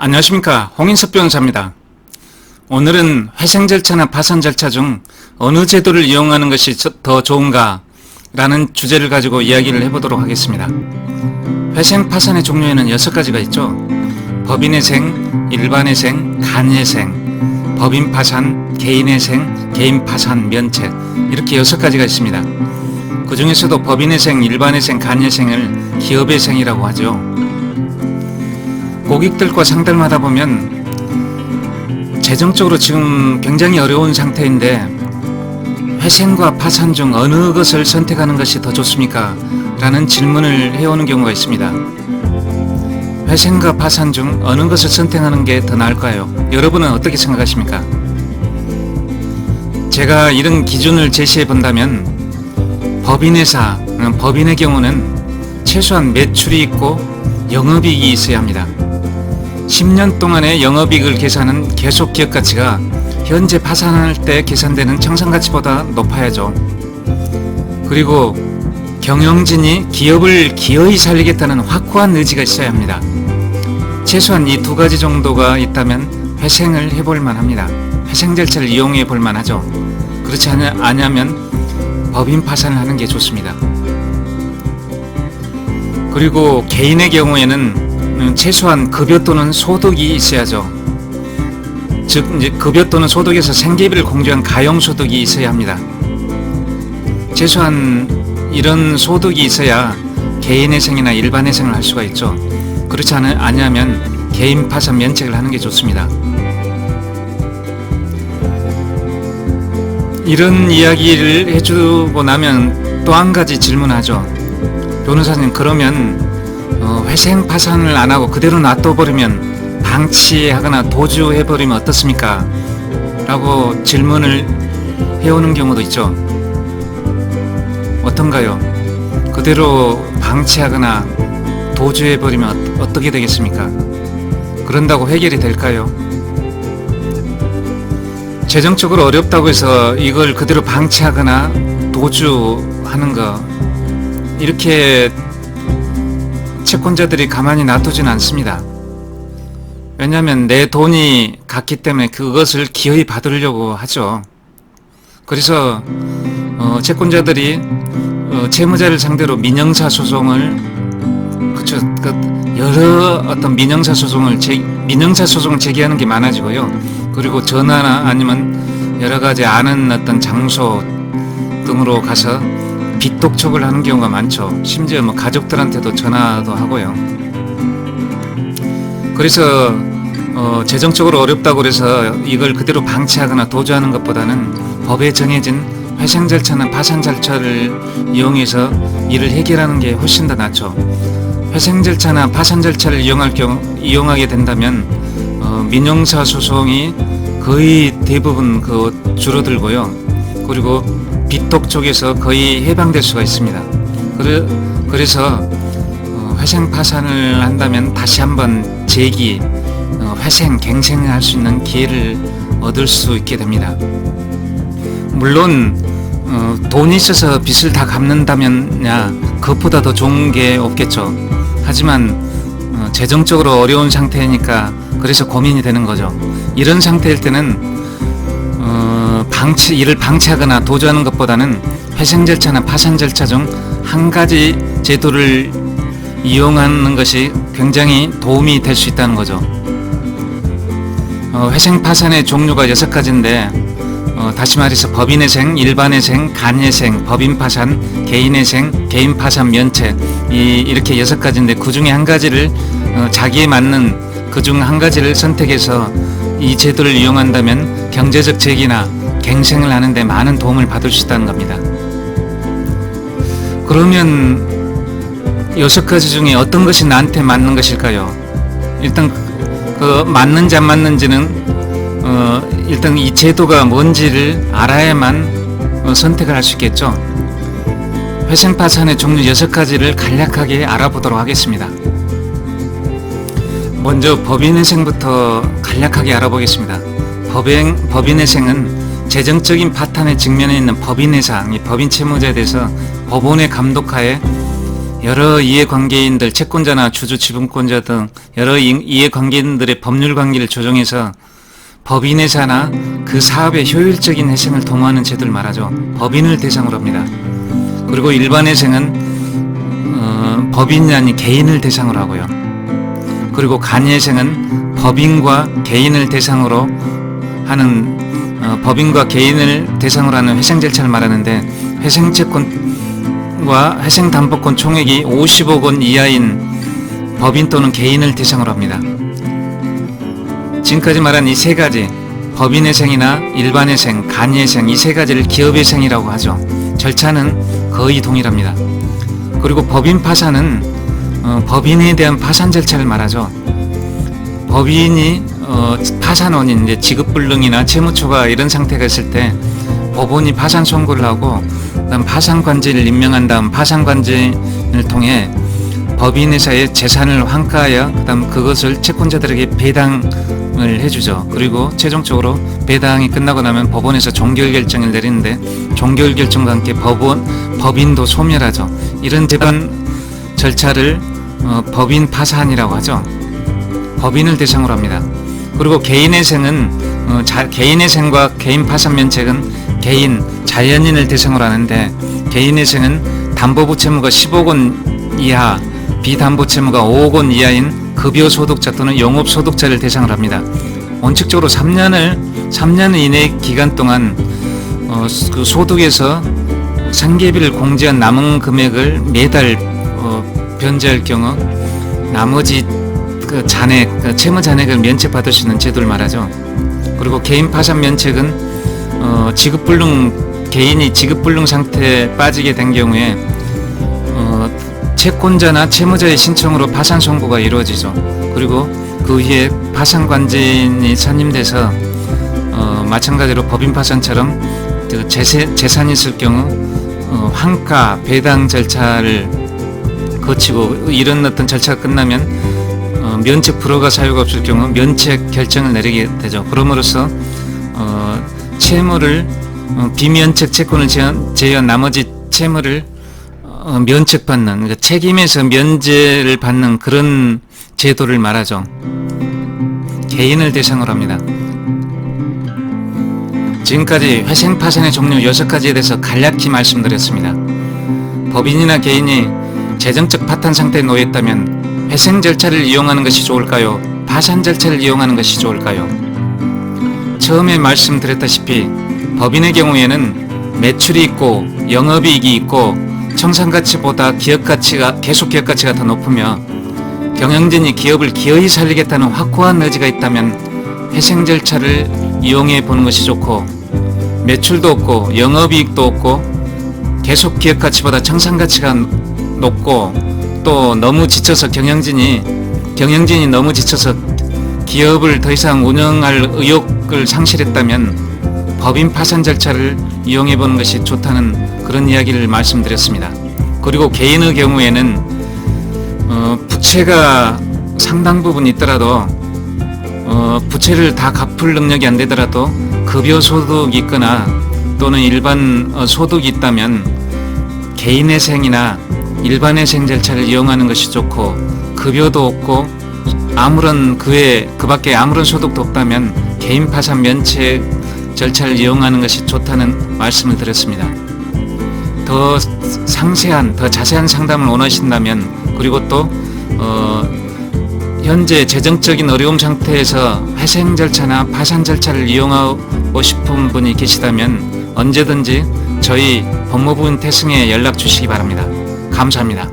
안녕하십니까, 홍인섭 변호사입니다. 오늘은 회생 절차나 파산 절차 중 어느 제도를 이용하는 것이 더 좋은가 라는 주제를 가지고 이야기를 해보도록 하겠습니다. 회생 파산의 종류에는 6가지가 있죠. 법인회생, 일반회생, 간회생, 법인파산, 개인회생, 개인파산, 면책, 이렇게 6가지가 있습니다. 그 중에서도 법인회생, 일반회생, 간회생을 기업회생이라고 하죠. 고객들과 상담을 하다 보면 재정적으로 지금 굉장히 어려운 상태인데 회생과 파산 중 어느 것을 선택하는 것이 더 좋습니까? 라는 질문을 해오는 경우가 있습니다. 회생과 파산 중 어느 것을 선택하는 게 더 나을까요? 여러분은 어떻게 생각하십니까? 제가 이런 기준을 제시해 본다면 법인회사, 법인의 경우는 최소한 매출이 있고 영업이익이 있어야 합니다. 10년 동안의 영업이익을 계산한 계속 기업가치가 현재 파산할 때 계산되는 청산가치보다 높아야죠. 그리고 경영진이 기업을 기어이 살리겠다는 확고한 의지가 있어야 합니다. 최소한 이 2가지 정도가 있다면 회생을 해볼 만합니다. 회생 절차를 이용해 볼 만하죠. 그렇지 않으면 법인 파산을 하는 게 좋습니다. 그리고 개인의 경우에는 최소한 급여 또는 소득이 있어야죠. 즉 이제 급여 또는 소득에서 생계비를 공제한 가용소득이 있어야 합니다. 최소한 이런 소득이 있어야 개인회생이나 일반회생을 할 수가 있죠. 그렇지 않으면 개인 파산 면책을 하는 게 좋습니다. 이런 이야기를 해주고 나면 또 한 가지 질문하죠. 변호사님, 그러면 회생 파산을 안 하고 그대로 놔둬버리면 방치하거나 도주해버리면 어떻습니까? 라고 질문을 해오는 경우도 있죠. 어떤가요? 그대로 방치하거나 도주해버리면 어떻게 되겠습니까? 그런다고 해결이 될까요? 재정적으로 어렵다고 해서 이걸 그대로 방치하거나 도주하는 거, 이렇게 채권자들이 가만히 놔두진 않습니다. 왜냐하면 내 돈이 갔기 때문에 그것을 기어이 받으려고 하죠. 그래서 채권자들이 채무자를 상대로 민형사 소송을, 그쵸, 여러 어떤 민형사 소송을 제기하는 게 많아지고요. 그리고 전화나 아니면 여러 가지 아는 어떤 장소 등으로 가서 빚독촉을 하는 경우가 많죠. 심지어 가족들한테도 전화도 하고요. 그래서 재정적으로 어렵다고 해서 이걸 그대로 방치하거나 도주하는 것보다는 법에 정해진 회생 절차나 파산 절차를 이용해서 이를 해결하는 게 훨씬 더 낫죠. 회생 절차나 파산 절차를 이용하게 된다면 민형사 소송이 거의 대부분 줄어들고요. 그리고 빚독 쪽에서 거의 해방될 수가 있습니다. 그래서 회생 파산을 한다면 다시 한번 재기, 회생, 갱생을 할 수 있는 기회를 얻을 수 있게 됩니다. 물론 돈이 있어서 빚을 다 갚는다면야 그것보다 더 좋은 게 없겠죠. 하지만 재정적으로 어려운 상태니까 그래서 고민이 되는 거죠. 이런 상태일 때는 이를 방치하거나 도주하는 것보다는 회생 절차나 파산 절차 중 한 가지 제도를 이용하는 것이 굉장히 도움이 될 수 있다는 거죠. 회생 파산의 종류가 6가지인데 다시 말해서 법인회생, 일반회생, 간회생, 법인파산, 개인회생, 개인파산, 면책, 이렇게 6가지인데 그 중에 한 가지를 자기에 맞는 그 중 한 가지를 선택해서 이 제도를 이용한다면 경제적 재기나 갱생을 하는데 많은 도움을 받을 수 있다는 겁니다. 그러면 6가지 중에 어떤 것이 나한테 맞는 것일까요? 일단 맞는지 안 맞는지는 일단 이 제도가 뭔지를 알아야만 선택을 할 수 있겠죠. 회생 파산의 종류 6가지를 간략하게 알아보도록 하겠습니다. 먼저 법인회생부터 간략하게 알아보겠습니다. 법인회생은 재정적인 파탄에 직면해 있는 법인회사, 법인 채무자에 대해서 법원의 감독하에 여러 이해관계인들, 채권자나 주주 지분권자 등 여러 이해관계인들의 법률 관계를 조정해서 법인회사나 그 사업의 효율적인 회생을 도모하는 제도를 말하죠. 법인을 대상으로 합니다. 그리고 일반 회생은 법인이 아닌 개인을 대상으로 하고요. 그리고 간이회생은 법인과 개인을 대상으로 하는 법인과 개인을 대상으로 하는 회생 절차를 말하는데, 회생채권과 회생담보권 총액이 50억 원 이하인 법인 또는 개인을 대상으로 합니다. 지금까지 말한 이 세 가지, 법인회생이나 일반회생, 간이회생, 이 세 가지를 기업회생이라고 하죠. 절차는 거의 동일합니다. 그리고 법인 파산은 법인에 대한 파산 절차를 말하죠. 법인이 파산 원인, 이제 지급불능이나 채무초과 이런 상태가 있을 때 법원이 파산 선고를 하고, 그다음 파산관지를 임명한 다음 파산관지를 통해 법인회사의 재산을 환가하여 그다음 그것을 채권자들에게 배당을 해주죠. 그리고 최종적으로 배당이 끝나고 나면 법원에서 종결 결정을 내리는데, 종결 결정과 함께 법인도 소멸하죠. 이런 재반 절차를 법인 파산이라고 하죠. 법인을 대상으로 합니다. 그리고 개인회생은 개인회생과 개인 파산 면책은 개인, 자연인을 대상으로 하는데, 개인회생은 담보부 채무가 10억 원 이하, 비담보 채무가 5억 원 이하인 급여소득자 또는 영업소득자를 대상으로 합니다. 원칙적으로 3년 이내 기간 동안 그 소득에서 생계비를 공제한 남은 금액을 매달 변제할 경우 나머지 그 잔액, 채무 잔액을 면책받을 수 있는 제도를 말하죠. 그리고 개인 파산 면책은 개인이 지급불능 상태에 빠지게 된 경우에 채권자나 채무자의 신청으로 파산 선고가 이루어지죠. 그리고 그 후에 파산관진이 선임돼서 마찬가지로 법인 파산처럼 그 재산이 있을 경우 환가, 배당 절차를 거치고, 이런 어떤 절차가 끝나면 면책 불허가 사유가 없을 경우 면책 결정을 내리게 되죠. 그럼으로써 채무를 비면책 채권을 제외한 나머지 채무를 면책받는, 그러니까 책임에서 면제를 받는 그런 제도를 말하죠. 개인을 대상으로 합니다. 지금까지 회생 파산의 종류 6가지에 대해서 간략히 말씀드렸습니다. 법인이나 개인이 재정적 파탄 상태에 놓였다면 회생 절차를 이용하는 것이 좋을까요? 파산 절차를 이용하는 것이 좋을까요? 처음에 말씀드렸다시피 법인의 경우에는 매출이 있고 영업이익이 있고 청산가치보다 계속 기업가치가 더 높으며 경영진이 기업을 기어이 살리겠다는 확고한 의지가 있다면 회생 절차를 이용해 보는 것이 좋고, 매출도 없고 영업이익도 없고 계속 기업가치보다 청산가치가 높고 또 너무 지쳐서 경영진이 너무 지쳐서 기업을 더 이상 운영할 의욕을 상실했다면 법인 파산 절차를 이용해 보는 것이 좋다는 그런 이야기를 말씀드렸습니다. 그리고 개인의 경우에는 부채가 상당 부분 있더라도 부채를 다 갚을 능력이 안 되더라도 급여소득이 있거나 또는 일반 소득이 있다면 개인회생이나 일반회생 절차를 이용하는 것이 좋고, 급여도 없고 아무런 그 밖에 아무런 소득도 없다면 개인 파산 면책 절차를 이용하는 것이 좋다는 말씀을 드렸습니다. 더 상세한, 더 자세한 상담을 원하신다면, 그리고 또 현재 재정적인 어려움 상태에서 회생 절차나 파산 절차를 이용하고 싶은 분이 계시다면 언제든지 저희 법무부인 태승에 연락 주시기 바랍니다. 감사합니다.